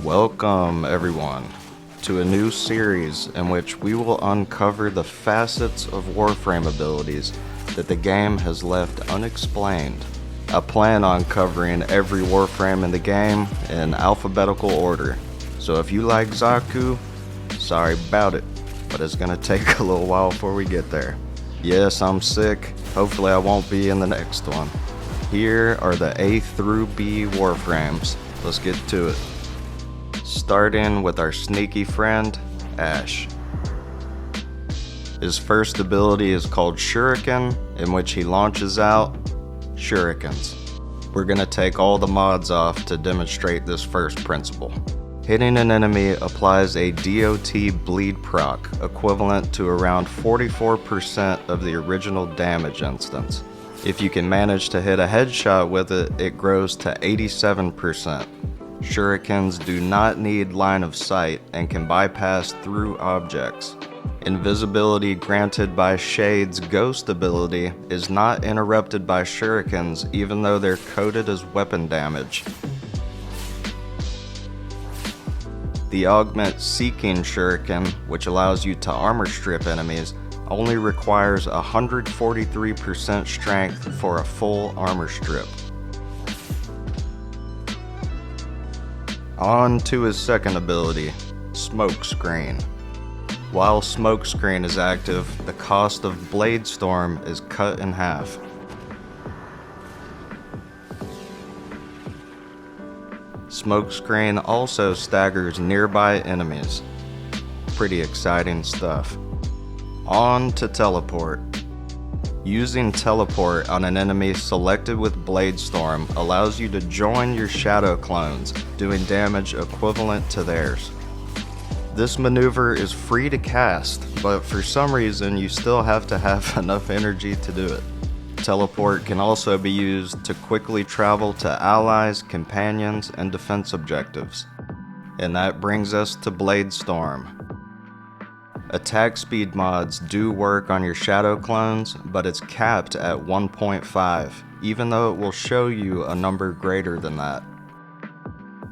Welcome, everyone, to a new series in which we will uncover the facets of Warframe abilities that the game has left unexplained. I plan on covering every Warframe in the game in alphabetical order, so if you like Zaku, sorry about it, but it's gonna take a little while before we get there. Yes, I'm sick, hopefully I won't be in the next one. Here are the A through B Warframes, let's get to it. Starting with our sneaky friend, Ashe. His first ability is called Shuriken, in which he launches out shurikens. We're gonna take all the mods off to demonstrate this first principle. Hitting an enemy applies a DOT bleed proc, equivalent to around 44% of the original damage instance. If you can manage to hit a headshot with it, it grows to 87%. Shurikens do not need line of sight and can bypass through objects. Invisibility granted by Shade's Ghost ability is not interrupted by shurikens even though they're coded as weapon damage. The Augment Seeking Shuriken, which allows you to armor strip enemies, only requires 143% strength for a full armor strip. On to his second ability, Smokescreen. While Smokescreen is active, the cost of Blade Storm is cut in half. Smokescreen also staggers nearby enemies. Pretty exciting stuff. On to Teleport. Using Teleport on an enemy selected with Blade Storm allows you to join your shadow clones, doing damage equivalent to theirs. This maneuver is free to cast, but for some reason you still have to have enough energy to do it. Teleport can also be used to quickly travel to allies, companions, and defense objectives. And that brings us to Blade Storm. Attack speed mods do work on your shadow clones, but it's capped at 1.5, even though it will show you a number greater than that.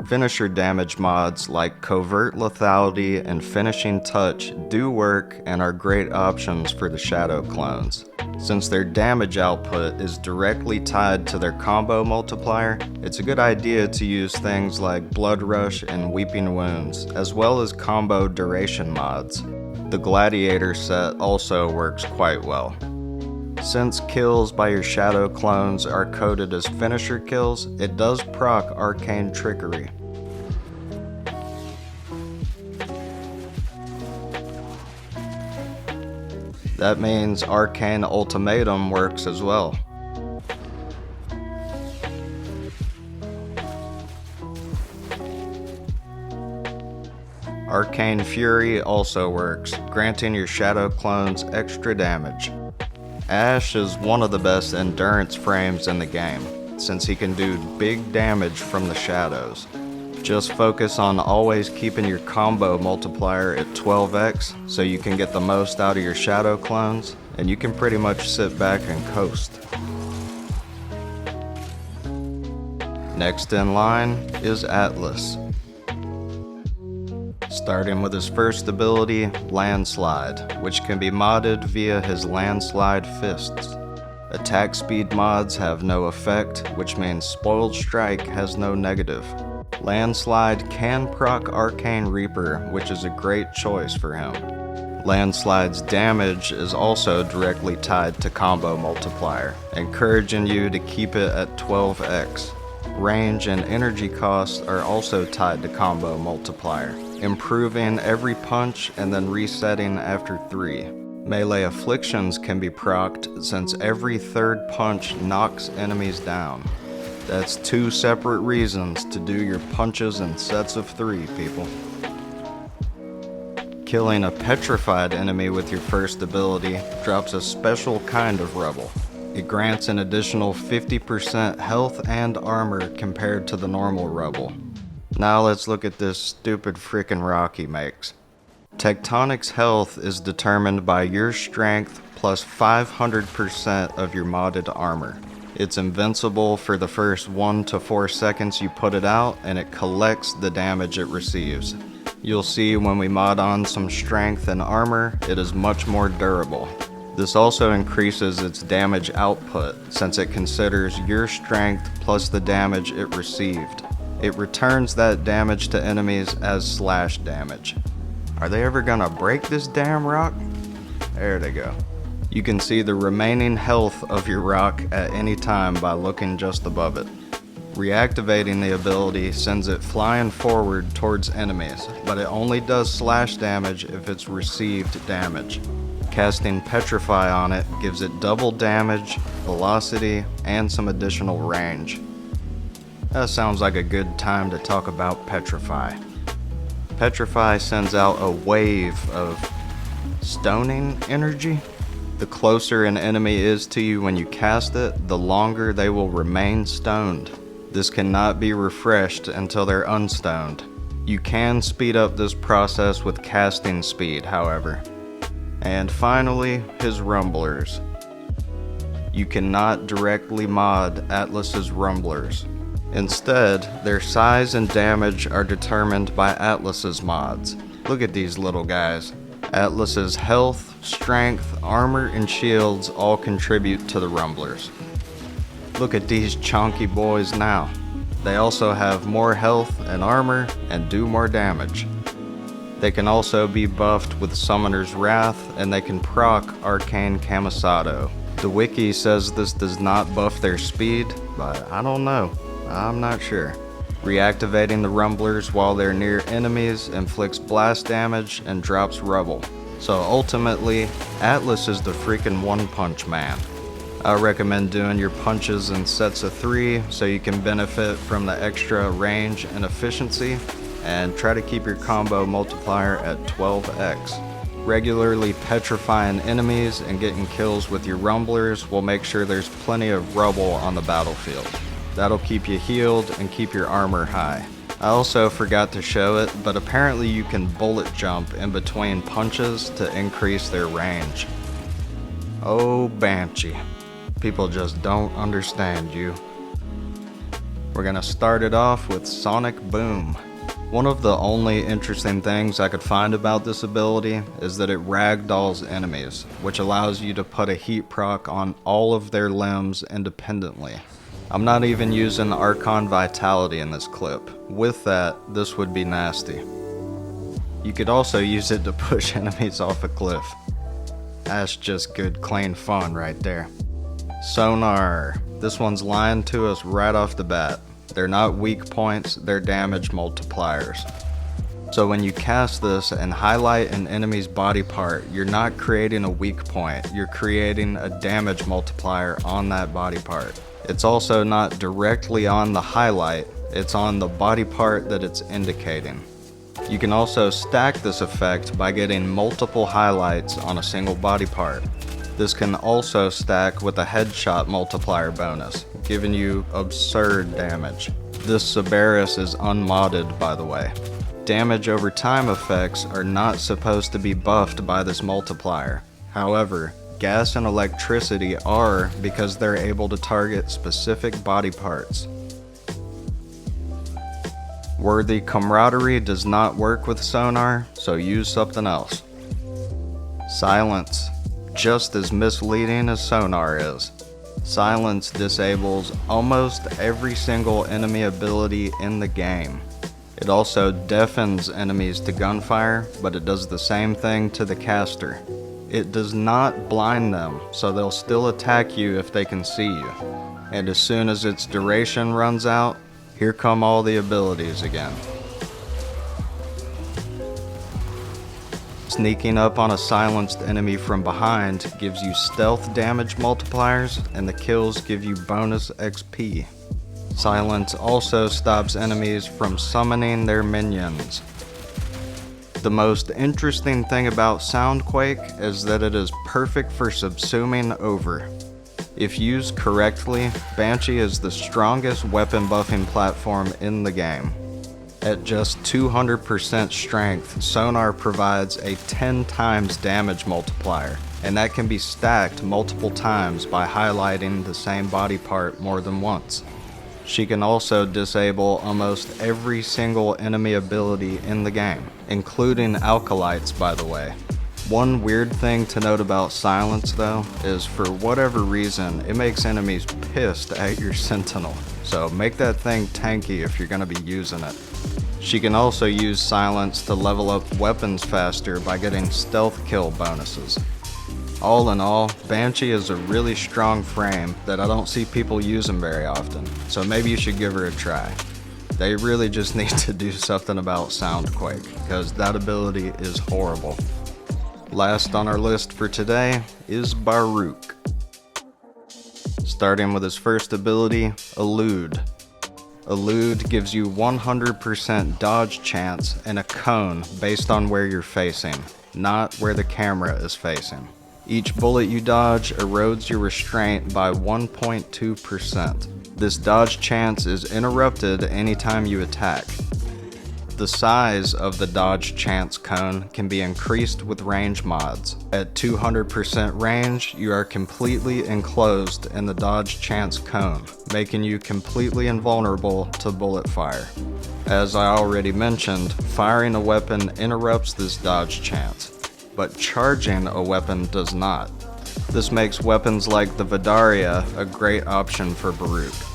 Finisher damage mods like Covert Lethality and Finishing Touch do work and are great options for the shadow clones. Since their damage output is directly tied to their combo multiplier, it's a good idea to use things like Blood Rush and Weeping Wounds, as well as combo duration mods. The Gladiator set also works quite well. Since kills by your shadow clones are coded as finisher kills, it does proc Arcane Trickery. That means Arcane Ultimatum works as well. Arcane Fury also works, granting your shadow clones extra damage. Ashe is one of the best endurance frames in the game, since he can do big damage from the shadows. Just focus on always keeping your combo multiplier at 12x so you can get the most out of your shadow clones, and you can pretty much sit back and coast. Next in line is Atlas. Starting with his first ability, Landslide, which can be modded via his Landslide Fists. Attack speed mods have no effect, which means Spoiled Strike has no negative. Landslide can proc Arcane Reaper, which is a great choice for him. Landslide's damage is also directly tied to combo multiplier, encouraging you to keep it at 12x. Range and energy costs are also tied to combo multiplier, improving every punch and then resetting after 3. Melee afflictions can be procced since every third punch knocks enemies down. That's 2 separate reasons to do your punches in sets of 3, people. Killing a petrified enemy with your first ability drops a special kind of rebel. It grants an additional 50% health and armor compared to the normal rebel. Now let's look at this stupid frickin' rock he makes. Tectonic's health is determined by your strength plus 500% of your modded armor. It's invincible for the first 1 to 4 seconds you put it out, and it collects the damage it receives. You'll see when we mod on some strength and armor, it is much more durable. This also increases its damage output, since it considers your strength plus the damage it received. It returns that damage to enemies as slash damage. Are they ever gonna break this damn rock? There they go. You can see the remaining health of your rock at any time by looking just above it. Reactivating the ability sends it flying forward towards enemies, but it only does slash damage if it's received damage. Casting Petrify on it gives it double damage, velocity, and some additional range. That sounds like a good time to talk about Petrify. Petrify sends out a wave of stoning energy. The closer an enemy is to you when you cast it, the longer they will remain stoned. This cannot be refreshed until they're unstoned. You can speed up this process with casting speed, however. And finally, his rumblers. You cannot directly mod Atlas's rumblers. Instead, their size and damage are determined by Atlas's mods. Look at these little guys. Atlas's health, strength, armor, and shields all contribute to the rumblers. Look at these chunky boys now. They also have more health and armor and do more damage. They can also be buffed with Summoner's Wrath, and they can proc Arcane Camisado. The wiki says this does not buff their speed, but I don't know. I'm not sure. Reactivating the rumblers while they're near enemies inflicts blast damage and drops rubble. So ultimately, Atlas is the freaking one-punch man. I recommend doing your punches in sets of 3 so you can benefit from the extra range and efficiency, and try to keep your combo multiplier at 12x. Regularly petrifying enemies and getting kills with your rumblers will make sure there's plenty of rubble on the battlefield. That'll keep you healed and keep your armor high. I also forgot to show it, but apparently you can bullet jump in between punches to increase their range. Oh, Banshee. People just don't understand you. We're gonna start it off with Sonic Boom. One of the only interesting things I could find about this ability is that it ragdolls enemies, which allows you to put a heat proc on all of their limbs independently. I'm not even using Archon Vitality in this clip. With that, this would be nasty. You could also use it to push enemies off a cliff. That's just good, clean fun right there. Sonar. This one's lying to us right off the bat. They're not weak points, they're damage multipliers. So when you cast this and highlight an enemy's body part, you're not creating a weak point, you're creating a damage multiplier on that body part. It's also not directly on the highlight, it's on the body part that it's indicating. You can also stack this effect by getting multiple highlights on a single body part. This can also stack with a headshot multiplier bonus, giving you absurd damage. This Cerberus is unmodded, by the way. Damage over time effects are not supposed to be buffed by this multiplier. However, gas and electricity are, because they're able to target specific body parts. Worthy Camaraderie does not work with Sonar, so use something else. Silence. Just as misleading as Sonar is. Silence disables almost every single enemy ability in the game. It also deafens enemies to gunfire, but it does the same thing to the caster. It does not blind them, so they'll still attack you if they can see you. And as soon as its duration runs out, here come all the abilities again. Sneaking up on a silenced enemy from behind gives you stealth damage multipliers, and the kills give you bonus XP. Silence also stops enemies from summoning their minions. The most interesting thing about Soundquake is that it is perfect for subsuming over. If used correctly, Banshee is the strongest weapon buffing platform in the game. At just 200% strength, Sonar provides a 10 times damage multiplier, and that can be stacked multiple times by highlighting the same body part more than once. She can also disable almost every single enemy ability in the game, including alkalites, by the way. One weird thing to note about Silence though is for whatever reason it makes enemies pissed at your sentinel, so make that thing tanky if you're going to be using it. She can also use Silence to level up weapons faster by getting stealth kill bonuses. All in all, Banshee is a really strong frame that I don't see people using very often, so maybe you should give her a try. They really just need to do something about Soundquake, because that ability is horrible. Last on our list for today is Baruuk. Starting with his first ability, Elude. Elude gives you 100% dodge chance and a cone based on where you're facing, not where the camera is facing. Each bullet you dodge erodes your restraint by 1.2%. This dodge chance is interrupted anytime you attack. The size of the dodge chance cone can be increased with range mods. At 200% range, you are completely enclosed in the dodge chance cone, making you completely invulnerable to bullet fire. As I already mentioned, firing a weapon interrupts this dodge chance, but charging a weapon does not. This makes weapons like the Vidaria a great option for Baruuk.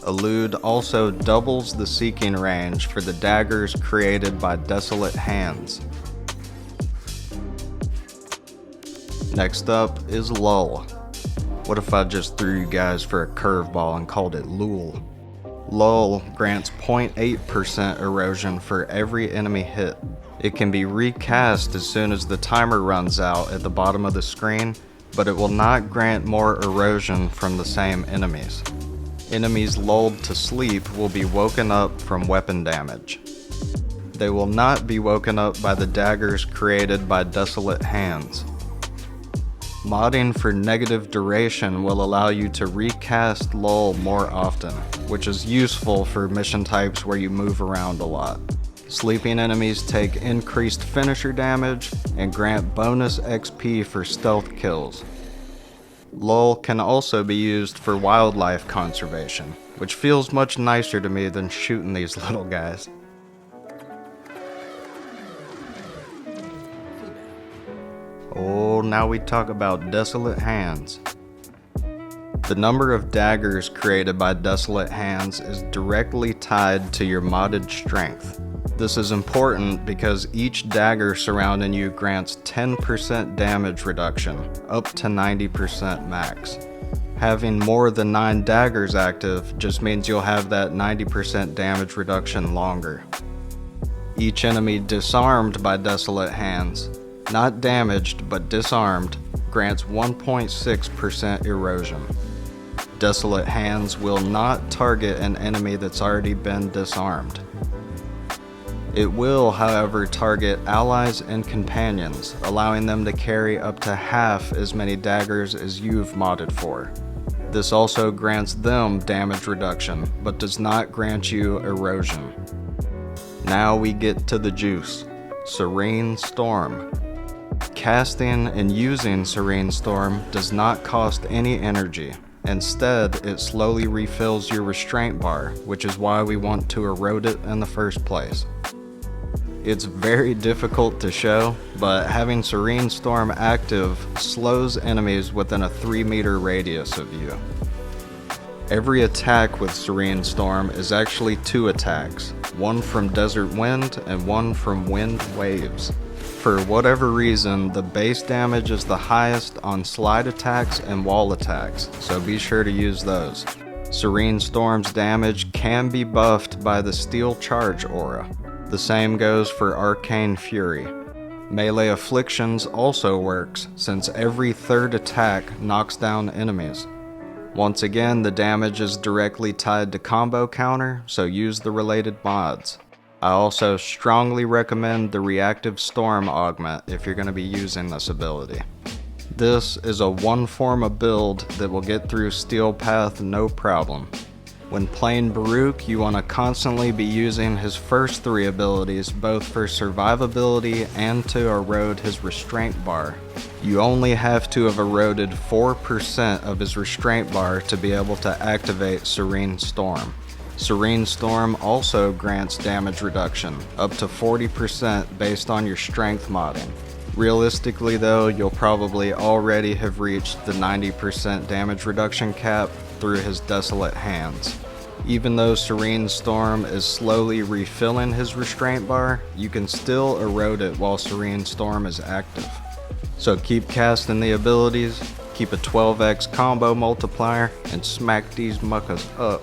Elude also doubles the seeking range for the daggers created by Desolate Hands. Next up is Lull. What if I just threw you guys for a curveball and called it Lul? Lull grants 0.8% erosion for every enemy hit. It can be recast as soon as the timer runs out at the bottom of the screen, but it will not grant more erosion from the same enemies. Enemies lulled to sleep will be woken up from weapon damage. They will not be woken up by the daggers created by Desolate Hands. Modding for negative duration will allow you to recast Lull more often, which is useful for mission types where you move around a lot. Sleeping enemies take increased finisher damage and grant bonus XP for stealth kills. Lull can also be used for wildlife conservation, which feels much nicer to me than shooting these little guys. Oh, now we talk about Desolate Hands. The number of daggers created by Desolate Hands is directly tied to your modded strength. This is important because each dagger surrounding you grants 10% damage reduction, up to 90% max. Having more than 9 daggers active just means you'll have that 90% damage reduction longer. Each enemy disarmed by Desolate Hands, not damaged but disarmed, grants 1.6% erosion. Desolate Hands will not target an enemy that's already been disarmed. It will, however, target allies and companions, allowing them to carry up to half as many daggers as you've modded for. This also grants them damage reduction, but does not grant you erosion. Now we get to the juice. Serene Storm. Casting and using Serene Storm does not cost any energy. Instead, it slowly refills your restraint bar, which is why we want to erode it in the first place. It's very difficult to show, but having Serene Storm active slows enemies within a 3-meter radius of you. Every attack with Serene Storm is actually 2 attacks, one from Desert Wind and one from Wind Waves. For whatever reason, the base damage is the highest on slide attacks and wall attacks, so be sure to use those. Serene Storm's damage can be buffed by the Steel Charge aura. The same goes for Arcane Fury. Melee Afflictions also works, since every 3rd attack knocks down enemies. Once again, the damage is directly tied to combo counter, so use the related mods. I also strongly recommend the Reactive Storm augment if you're going to be using this ability. This is a one forma build that will get through Steel Path no problem. When playing Baruuk, you want to constantly be using his first 3 abilities, both for survivability and to erode his restraint bar. You only have to have eroded 4% of his restraint bar to be able to activate Serene Storm. Serene Storm also grants damage reduction, up to 40% based on your strength modding. Realistically though, you'll probably already have reached the 90% damage reduction cap through his Desolate Hands. Even though Serene Storm is slowly refilling his restraint bar, you can still erode it while Serene Storm is active. So keep casting the abilities, keep a 12x combo multiplier, and smack these muckers up.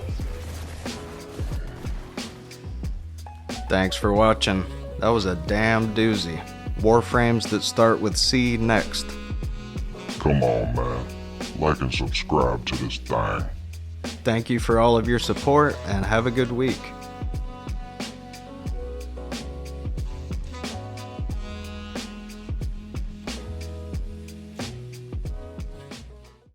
Thanks for watching. That was a damn doozy. Warframes that start with C next. Come on, man. Like and subscribe to this thing. Thank you for all of your support, and have a good week.